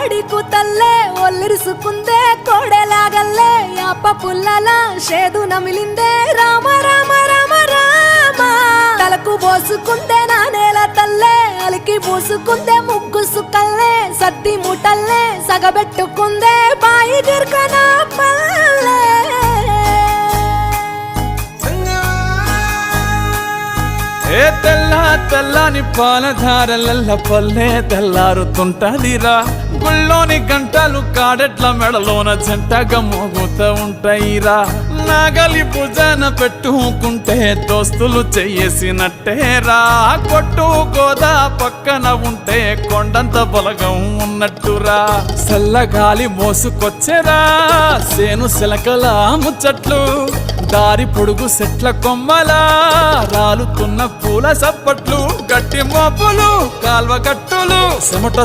కోడి కూతల్లే ఒల్లిరుసుకుందే కోడెలాగల్లే యాప పుల్లల షేదు నమిలిందే రామ రామ రామ రామ తలకు పోసుకుందే నా నేల తల్లే అలికి పూసుకుందే ముగ్గు సుక్కల్లే సద్ది ముటల్లే సగబెట్టుకుందే బాయి గిర్కన పల్లె ఏ తెల్ల తెల్లని పాలధారలల్ల పల్లె తెల్లారుతుంటదిరా గుళ్ళోని గంటలు కాడెట్ల మెడలోన జంటగా మోగుతూ ఉంటాయిరా నాగలి భుజాన పెట్టుకుంటే దోస్తులు చెయ్యేసినట్టేరా కొట్టు గోదా పక్కన ఉంటే కొండంత బలగం ఉన్నట్టురా చల్లగాలి మోసుకొచ్చెరా సేను సిలకల ముచ్చట్లు దారి పొడుగు సెట్ల కొమ్మలా రాలుతున్న పూల సప్పట్లు గట్టి మోపులు కాల్వ గట్టులు చెమట